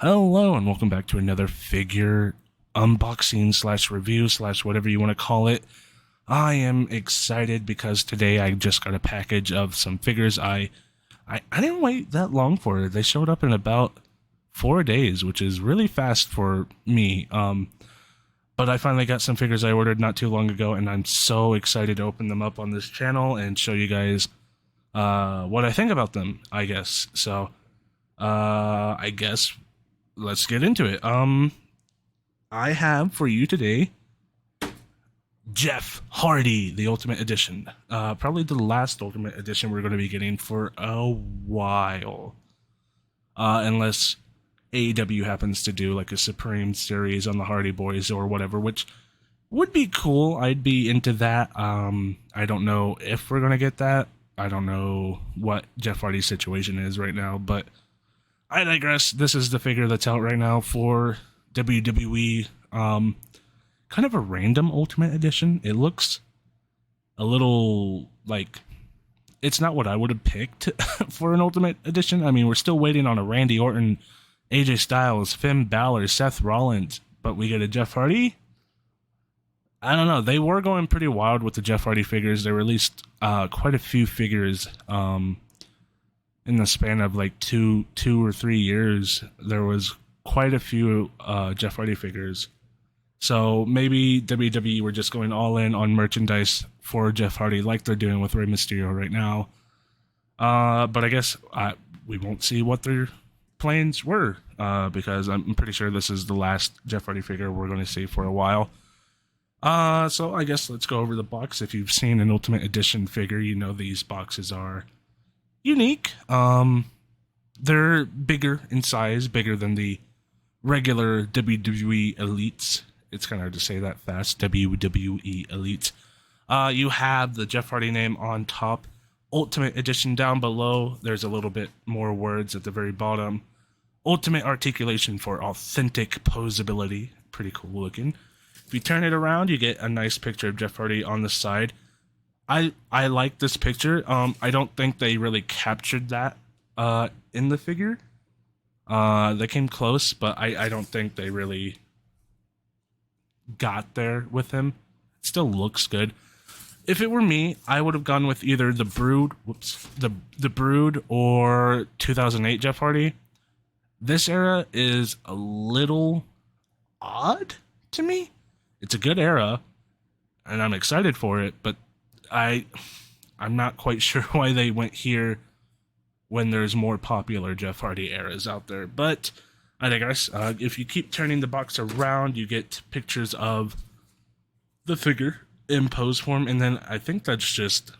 Hello and welcome back to another figure unboxing slash review slash whatever you want to call it. I am excited because today I just got a package of some figures I didn't wait that long for. They showed up in about 4 days, which is really fast for me. But I finally got some figures I ordered not too long ago, and I'm so excited to open them up on this channel and show you guys what I think about them, I guess. So, I guess let's get into it. I have for you today Jeff Hardy, the Ultimate Edition. Probably the last Ultimate Edition we're going to be getting for a while. Unless AEW happens to do like a Supreme series on the Hardy Boys or whatever, which would be cool. I'd be into that. I don't know if we're going to get that. I don't know what Jeff Hardy's situation is right now, but I digress. This is the figure that's out right now for WWE. Kind of a random Ultimate Edition. It looks a little like it's not what I would have picked for an Ultimate Edition. I mean, we're still waiting on a Randy Orton, AJ Styles, Finn Balor, Seth Rollins, but we get a Jeff Hardy. I don't know. They were going pretty wild with the Jeff Hardy figures. They released quite a few figures in the span of like two or 3 years. There was quite a few Jeff Hardy figures. So maybe WWE were just going all in on merchandise for Jeff Hardy like they're doing with Rey Mysterio right now. But I guess we won't see what their plans were because I'm pretty sure this is the last Jeff Hardy figure we're going to see for a while. So I guess let's go over the box. If you've seen an Ultimate Edition figure, you know these boxes are unique. They're bigger in size, bigger than the regular WWE Elites. It's kind of hard to say that fast. WWE Elites. You have the Jeff Hardy name on top. Ultimate Edition down below. There's a little bit more words at the very bottom. Ultimate articulation for authentic posability. Pretty cool looking. If you turn it around, you get a nice picture of Jeff Hardy on the side. I like this picture. I don't think they really captured that in the figure. They came close, but I don't think they really got there with him. It still looks good. If it were me, I would have gone with either the Brood, the Brood or 2008 Jeff Hardy. This era is a little odd to me. It's a good era, and I'm excited for it, but I'm not quite sure why they went here when there's more popular Jeff Hardy eras out there. But I digress. If you keep turning the box around, you get pictures of the figure in pose form, and then I think that's just,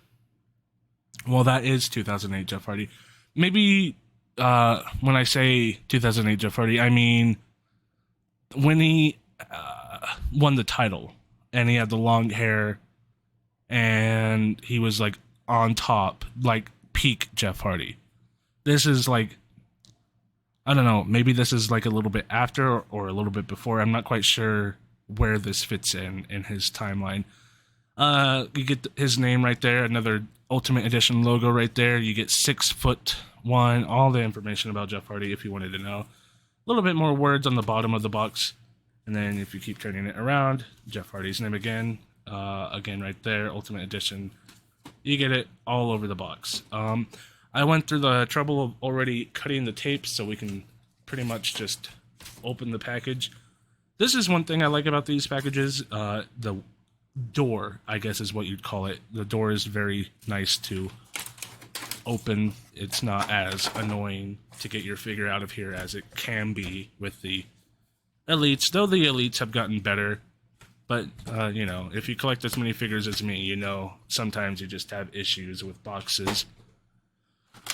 well, that is 2008 Jeff Hardy. Maybe when I say 2008 Jeff Hardy, I mean when he won the title and he had the long hair and he was like on top, like peak Jeff Hardy. This is like, I don't know, maybe this is like a little bit after or a little bit before. I'm not quite sure where this fits in his timeline. You get his name right there, another Ultimate Edition logo right there. You get 6'1", all the information about Jeff Hardy if you wanted to know. A little bit more words on the bottom of the box. And then if you keep turning it around, Jeff Hardy's name again right there, Ultimate Edition. You get it all over the box. I went through the trouble of already cutting the tape so we can pretty much just open the package. This is one thing I like about these packages. The door, I guess is what you'd call it. The door is very nice to open. It's not as annoying to get your figure out of here as it can be with the Elites, though the Elites have gotten better. But, you know, if you collect as many figures as me, you know sometimes you just have issues with boxes.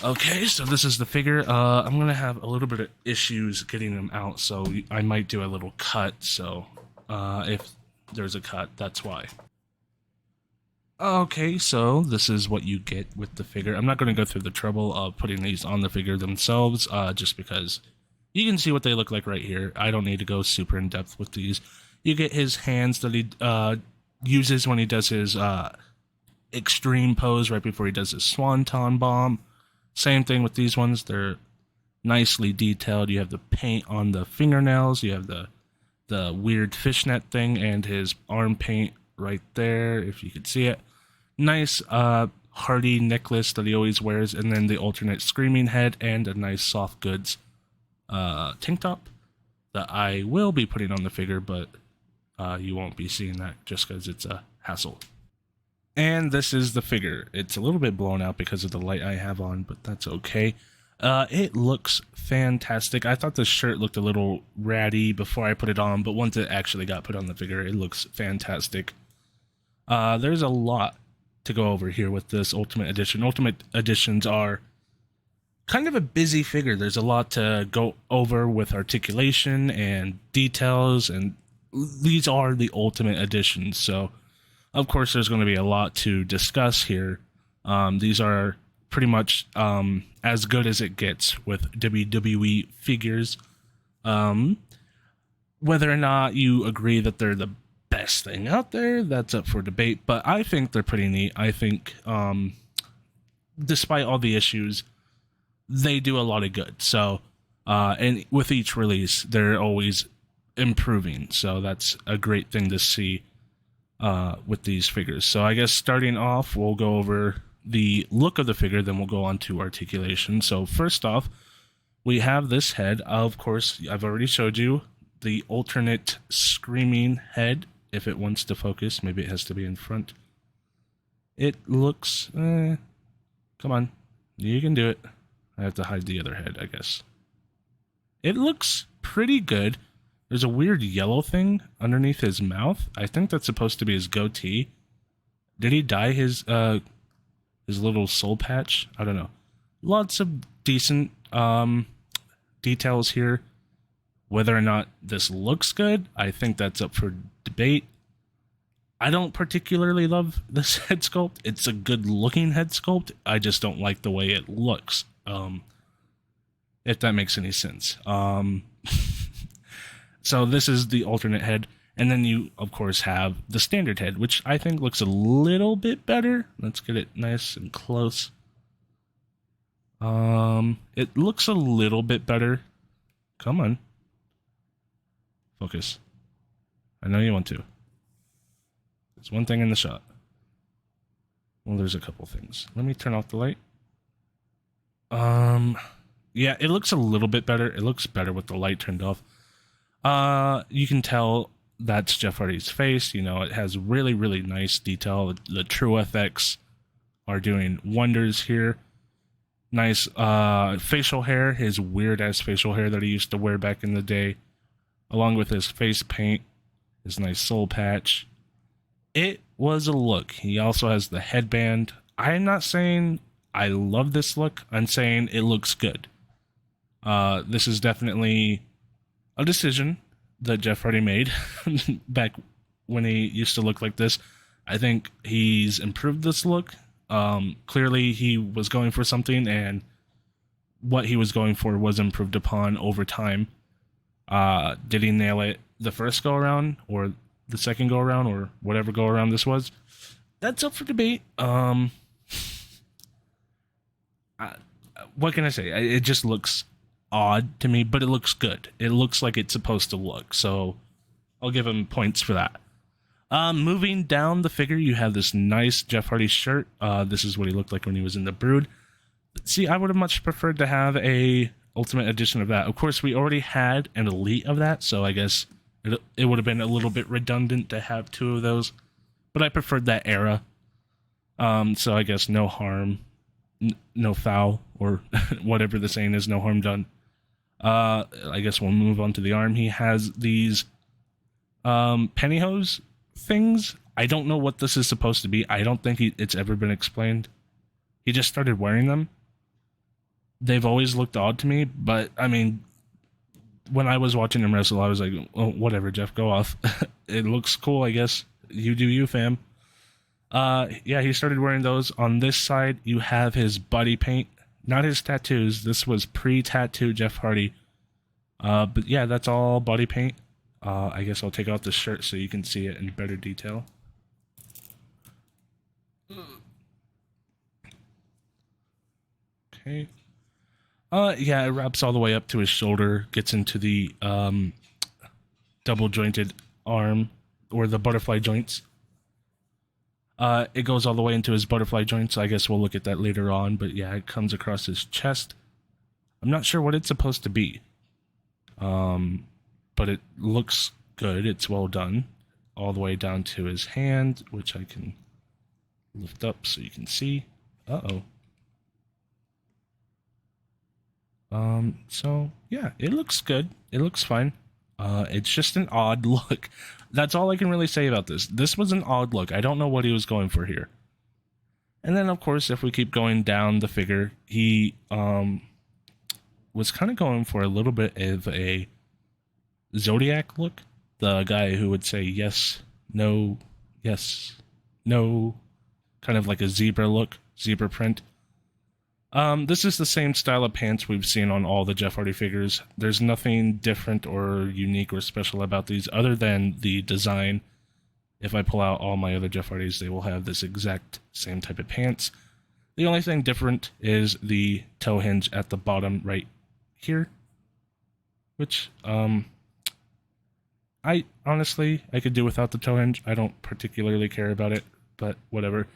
Okay, so this is the figure. I'm going to have a little bit of issues getting them out, so I might do a little cut. So if there's a cut, that's why. Okay, so this is what you get with the figure. I'm not going to go through the trouble of putting these on the figure themselves, just because you can see what they look like right here. I don't need to go super in depth with these. You get his hands that he uses when he does his extreme pose right before he does his swanton bomb. Same thing with these ones. They're nicely detailed. You have the paint on the fingernails. You have the weird fishnet thing and his arm paint right there, if you could see it. Nice hardy necklace that he always wears, and then the alternate screaming head and a nice soft goods tank top that I will be putting on the figure, but you won't be seeing that just because it's a hassle. And this is the figure. It's a little bit blown out because of the light I have on, but that's okay. It looks fantastic. I thought the shirt looked a little ratty before I put it on, but once it actually got put on the figure, it looks fantastic. There's a lot to go over here with this Ultimate Edition. Ultimate Editions are kind of a busy figure. There's a lot to go over with articulation and details, and these are the Ultimate Editions, so of course there's going to be a lot to discuss here. These are pretty much as good as it gets with WWE figures. Whether or not you agree that they're the best thing out there, that's up for debate, but I think they're pretty neat. I think despite all the issues, they do a lot of good. So and with each release, they're always improving, so that's a great thing to see with these figures. So I guess starting off, we'll go over the look of the figure, then we'll go on to articulation. So first off, we have this head. Of course, I've already showed you the alternate screaming head. If it wants to focus, maybe it has to be in front. It looks, come on, you can do it. I have to hide the other head, I guess. It looks pretty good. There's a weird yellow thing underneath his mouth. I think that's supposed to be his goatee. Did he dye his little soul patch? I don't know. Lots of decent details here. Whether or not this looks good, I think that's up for debate. I don't particularly love this head sculpt. It's a good looking head sculpt. I just don't like the way it looks. If that makes any sense. So this is the alternate head, and then you, of course, have the standard head, which I think looks a little bit better. Let's get it nice and close. It looks a little bit better. Come on. Focus. I know you want to. There's one thing in the shot. Well, there's a couple things. Let me turn off the light. Yeah, it looks a little bit better. It looks better with the light turned off. You can tell that's Jeff Hardy's face. You know, it has really, really nice detail. The True FX are doing wonders here. Nice facial hair, his weird ass facial hair that he used to wear back in the day, along with his face paint, his nice soul patch. It was a look. He also has the headband. I'm not saying I love this look. I'm saying it looks good. This is definitely a decision that Jeff Hardy made back when he used to look like this. I think he's improved this look. Clearly he was going for something, and what he was going for was improved upon over time. Did he nail it the first go around or the second go around or whatever go around this was? That's up for debate. What can I say? It just looks odd to me, but it looks good. It looks like it's supposed to look, so I'll give him points for that. Moving down the figure, you have this nice Jeff Hardy shirt. This is what he looked like when he was in the Brood. See, I would have much preferred to have a Ultimate Edition of that. Of course, we already had an Elite of that, so I guess it would have been a little bit redundant to have two of those. But I preferred that era. So I guess no harm, no foul, or whatever the saying is, no harm done. I guess we'll move on to the arm. He has these pantyhose things. I don't know what this is supposed to be. I don't think it's ever been explained. He just started wearing them. They've always looked odd to me, but I mean, when I was watching him wrestle, I was like, oh, whatever, Jeff, go off. It looks cool, I guess. You do you, fam. Yeah, he started wearing those. On this side, you have his body paint, not his tattoos. This was pre-tattoo Jeff Hardy. But yeah, that's all body paint. I guess I'll take off the shirt so you can see it in better detail. Okay. Yeah, it wraps all the way up to his shoulder, gets into the double jointed arm or the butterfly joints. It goes all the way into his butterfly joints. I guess we'll look at that later on, but yeah, it comes across his chest. I'm not sure what it's supposed to be. But it looks good. It's well done. All the way down to his hand, which I can lift up so you can see. Uh-oh. So yeah, it looks good. It looks fine. It's just an odd look. That's all I can really say about this. This was an odd look. I don't know what he was going for here. And then, of course, if we keep going down the figure, he was kind of going for a little bit of a Zodiac look. The guy who would say yes, no, yes, no, kind of like a zebra look, zebra print. This is the same style of pants we've seen on all the Jeff Hardy figures. There's nothing different or unique or special about these other than the design. If I pull out all my other Jeff Hardys, they will have this exact same type of pants. The only thing different is the toe hinge at the bottom right here, which, I honestly, I could do without the toe hinge. I don't particularly care about it, but whatever.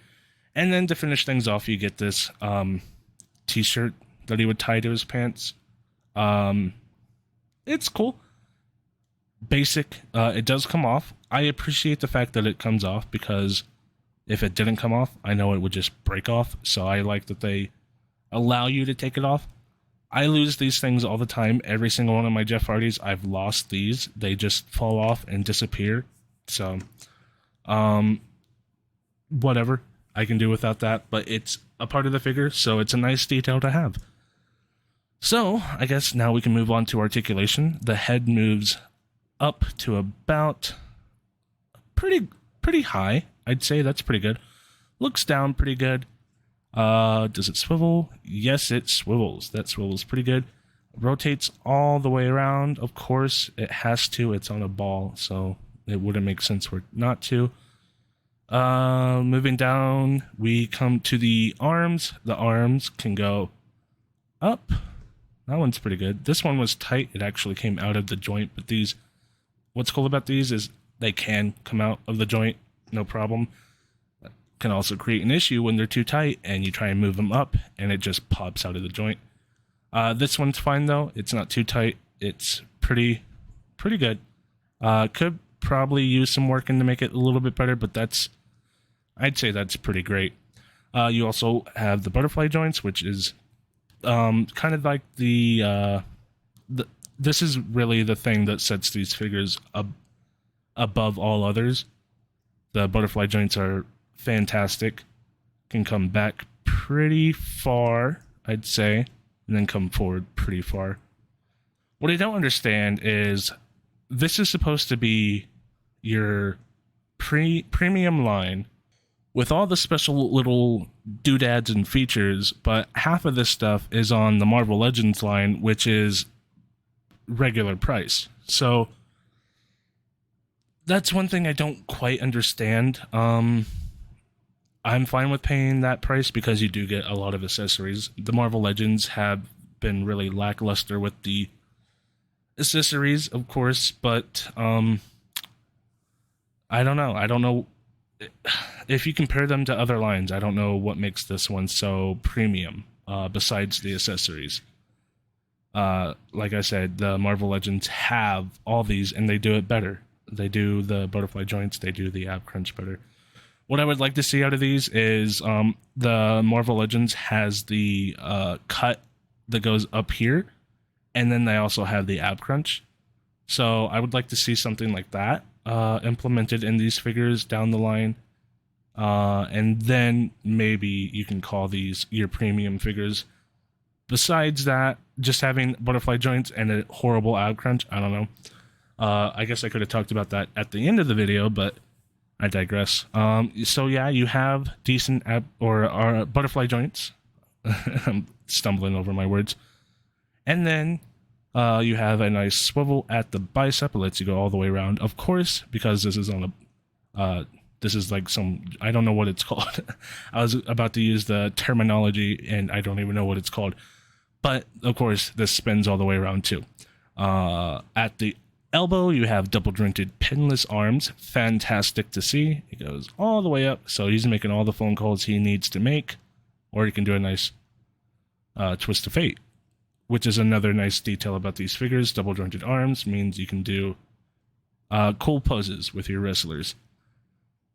And then to finish things off, you get this, t-shirt that he would tie to his pants. It's cool. Basic. It does come off. I appreciate the fact that it comes off, because if it didn't come off, I know it would just break off. So I like that they allow you to take it off. I lose these things all the time. Every single one of my Jeff Hardys, I've lost these. They just fall off and disappear. So, whatever. I can do without that, but it's a part of the figure, so it's a nice detail to have. So, I guess now we can move on to articulation. The head moves up to about pretty high. I'd say that's pretty good. Looks down pretty good. Does it swivel? Yes, it swivels. That swivels pretty good. Rotates all the way around. Of course, it has to. It's on a ball, so it wouldn't make sense for it not to. Moving down, we come to the arms. The arms can go up. That one's pretty good. This one was tight. It actually came out of the joint, but these, what's cool about these is they can come out of the joint, no problem. Can also create an issue when they're too tight and you try and move them up and it just pops out of the joint. This one's fine though. It's not too tight. It's pretty good. Could probably use some working to make it a little bit better, but I'd say that's pretty great. You also have the butterfly joints, which is kind of like this is really the thing that sets these figures above all others. The butterfly joints are fantastic. Can come back pretty far, I'd say, and then come forward pretty far. What I don't understand is this is supposed to be your premium line with all the special little doodads and features, but half of this stuff is on the Marvel Legends line, which is regular price. So that's one thing I don't quite understand. I'm fine with paying that price because you do get a lot of accessories. The Marvel Legends have been really lackluster with the accessories, of course, but I don't know. I don't know if you compare them to other lines. I don't know what makes this one so premium besides the accessories. Like I said, the Marvel Legends have all these and they do it better. They do the butterfly joints, they do the ab crunch better. What I would like to see out of these is the Marvel Legends has the cut that goes up here, and then they also have the ab crunch. So I would like to see something like that implemented in these figures down the line. And then maybe you can call these your premium figures. Besides that, just having butterfly joints and a horrible ab crunch, I don't know. I guess I could have talked about that at the end of the video, but I digress. So yeah, you have decent butterfly joints. I'm stumbling over my words. And then you have a nice swivel at the bicep. It lets you go all the way around, of course, because this is on a this is like some, I don't know what it's called. I was about to use the terminology and I don't even know what it's called. But of course, this spins all the way around too. At the elbow, you have double jointed pinless arms. Fantastic to see. It goes all the way up, so he's making all the phone calls he needs to make, or he can do a nice twist of fate, which is another nice detail about these figures. Double jointed arms means you can do cool poses with your wrestlers.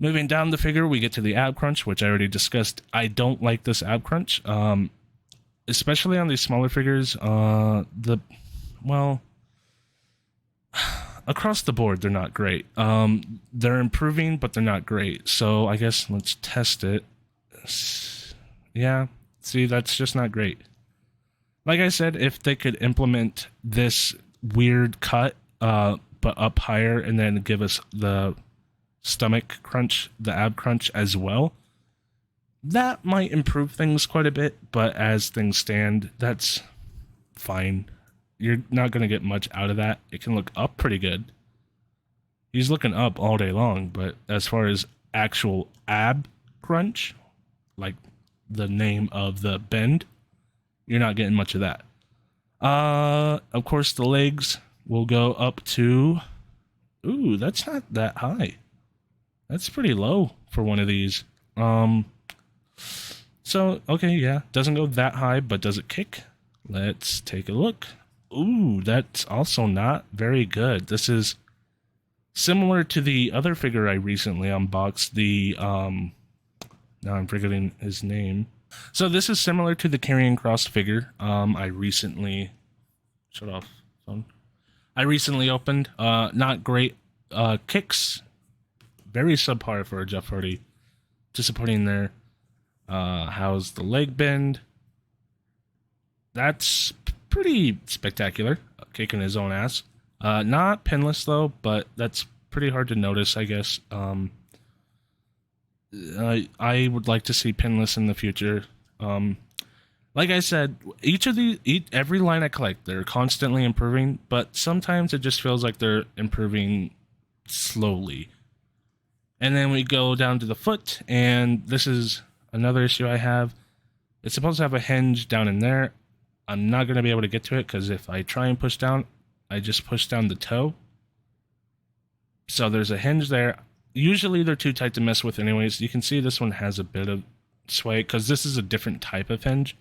Moving down the figure, we get to the ab crunch, which I already discussed. I don't like this ab crunch, especially on these smaller figures. Across the board, they're not great. They're improving, but they're not great. So I guess let's test it. Yeah, see, that's just not great. Like I said, if they could implement this weird cut, but up higher, and then give us the stomach crunch, the ab crunch as well, that might improve things quite a bit. But as things stand, that's fine. You're not going to get much out of that. It can look up pretty good. He's looking up all day long, but as far as actual ab crunch, like the name of the bend, you're not getting much of that. Of course, the legs will go up to... Ooh, that's not that high. That's pretty low for one of these. So, okay, yeah. Doesn't go that high, but does it kick? Let's take a look. Ooh, that's also not very good. This is similar to the other figure I recently unboxed, the, now I'm forgetting his name. So this is similar to the Karrion Kross figure. I recently, shut off phone. I recently opened, not great, kicks, very subpar for a Jeff Hardy. Disappointing there. How's the leg bend? That's pretty spectacular. Kicking his own ass. Not pinless though, but that's pretty hard to notice, I guess. I would like to see pinless in the future. Like I said, every line I collect, they're constantly improving, but sometimes it just feels like they're improving slowly. And then we go down to the foot, and this is another issue I have. It's supposed to have a hinge down in there. I'm not going to be able to get to it, because if I try and push down, I just push down the toe. So there's a hinge there. Usually they're too tight to mess with anyways. You can see this one has a bit of sway, because this is a different type of hinge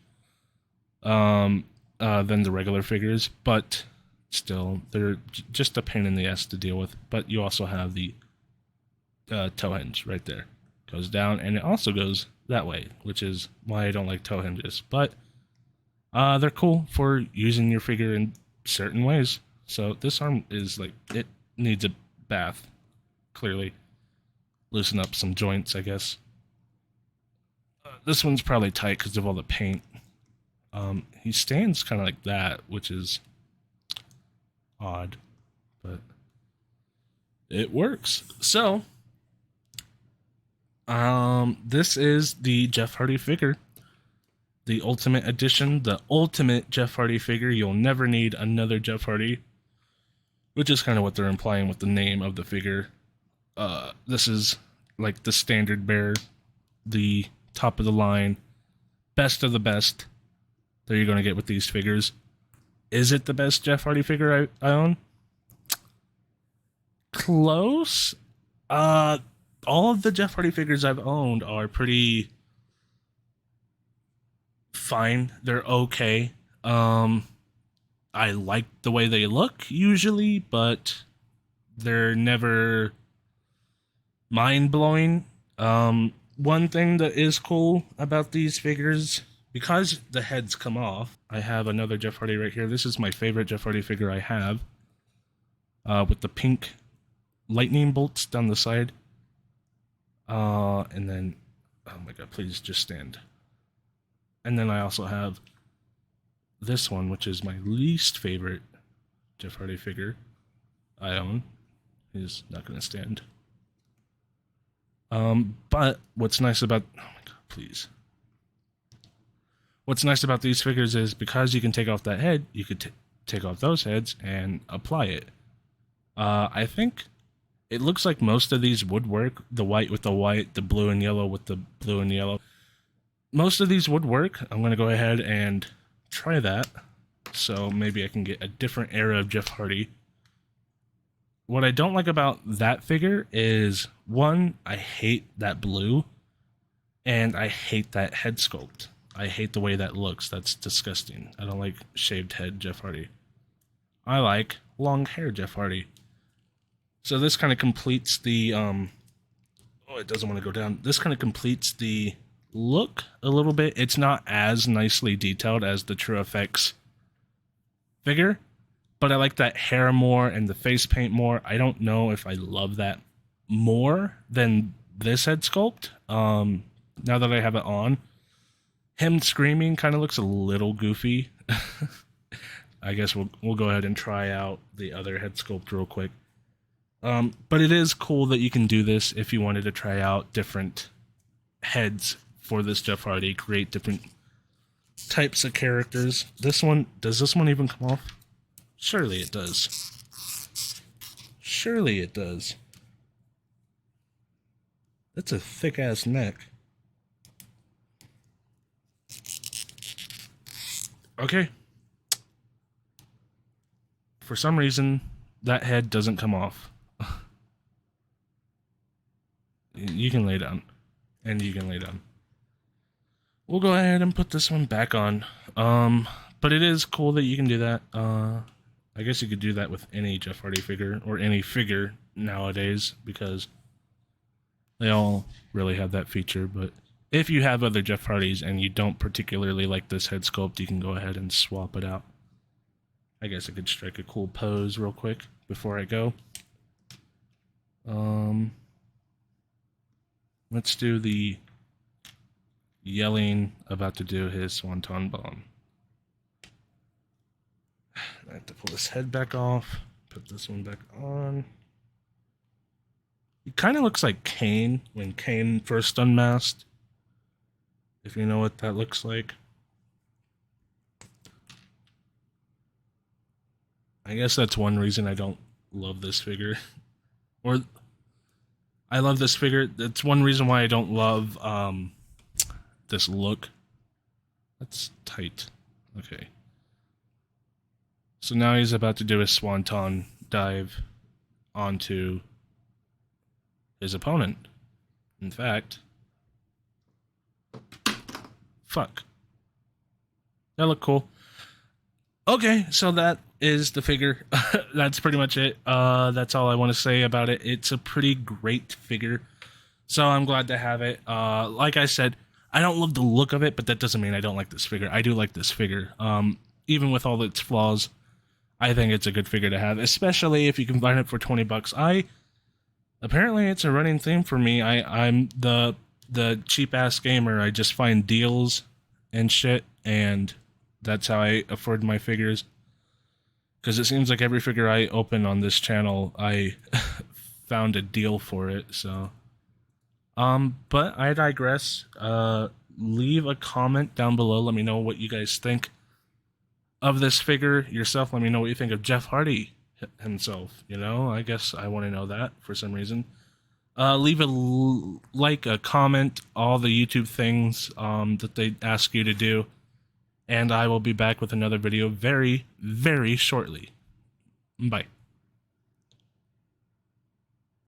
than the regular figures. But still, they're just a pain in the ass to deal with. But you also have the toe hinge right there. Goes down, and it also goes that way, which is why I don't like toe hinges. But they're cool for using your figure in certain ways. So this arm is like, it needs a bath, clearly. Loosen up some joints, I guess. This one's probably tight because of all the paint. He stands kind of like that, which is odd, but it works. So, this is the Jeff Hardy figure. The Ultimate Edition, the ultimate Jeff Hardy figure. You'll never need another Jeff Hardy, which is kind of what they're implying with the name of the figure. This is like the standard bearer, the top of the line, best of the best that you're going to get with these figures. Is it the best Jeff Hardy figure I own? Close. All of the Jeff Hardy figures I've owned are pretty fine. They're okay. I like the way they look usually, but they're never mind-blowing. One thing that is cool about these figures, because the heads come off, I have another Jeff Hardy right here. This is my favorite Jeff Hardy figure I have, with the pink lightning bolts down the side. And then, oh my god, please just stand. And then I also have this one, which is my least favorite Jeff Hardy figure I own. He's not going to stand. But what's nice about... Oh my god, please. What's nice about these figures is because you can take off that head, you could take off those heads and apply it. I think it looks like most of these would work. The white with the white, the blue and yellow with the blue and yellow. Most of these would work. I'm going to go ahead and try that. So maybe I can get a different era of Jeff Hardy. What I don't like about that figure is, one, I hate that blue, and I hate that head sculpt. I hate the way that looks. That's disgusting. I don't like shaved head Jeff Hardy. I like long hair Jeff Hardy. So this kind of completes the, oh, it doesn't want to go down. This kind of completes the look a little bit. It's not as nicely detailed as the TrueFX figure, but I like that hair more and the face paint more. I don't know if I love that more than this head sculpt. Now that I have it on, him screaming kind of looks a little goofy. I guess we'll go ahead and try out the other head sculpt real quick. But it is cool that you can do this if you wanted to try out different heads for this Jeff Hardy, create different types of characters. This one, does this one even come off? Surely it does. Surely it does. That's a thick ass neck. Okay. For some reason, that head doesn't come off. You can lay down. And you can lay down. We'll go ahead and put this one back on. But it is cool that you can do that. I guess you could do that with any Jeff Hardy figure, or any figure nowadays, because they all really have that feature. But if you have other Jeff Hardys and you don't particularly like this head sculpt, you can go ahead and swap it out. I guess I could strike a cool pose real quick before I go. Let's do the yelling about to do his Swanton Bomb. I have to pull this head back off, put this one back on. He kind of looks like Kane when Kane first unmasked, if you know what that looks like. I guess that's one reason I don't love this figure. Or I love this figure. That's one reason why I don't love this look. That's tight. Okay. So now he's about to do a swanton dive onto his opponent. In fact, fuck. That looked cool. Okay, so that is the figure. That's pretty much it. That's all I want to say about it. It's a pretty great figure, so I'm glad to have it. Like I said, I don't love the look of it, but that doesn't mean I don't like this figure. I do like this figure. Even with all its flaws, I think it's a good figure to have, especially if you can find it for $20. Apparently it's a running theme for me. I'm the cheap ass gamer. I just find deals and shit, and that's how I afford my figures. Because it seems like every figure I open on this channel, I found a deal for it. So, but I digress. Leave a comment down below. Let me know what you guys think of this figure yourself. Let me know what you think of Jeff Hardy himself. You know, I guess I want to know that for some reason. Leave a like, a comment, all the YouTube things that they ask you to do. And I will be back with another video very, very shortly. Bye.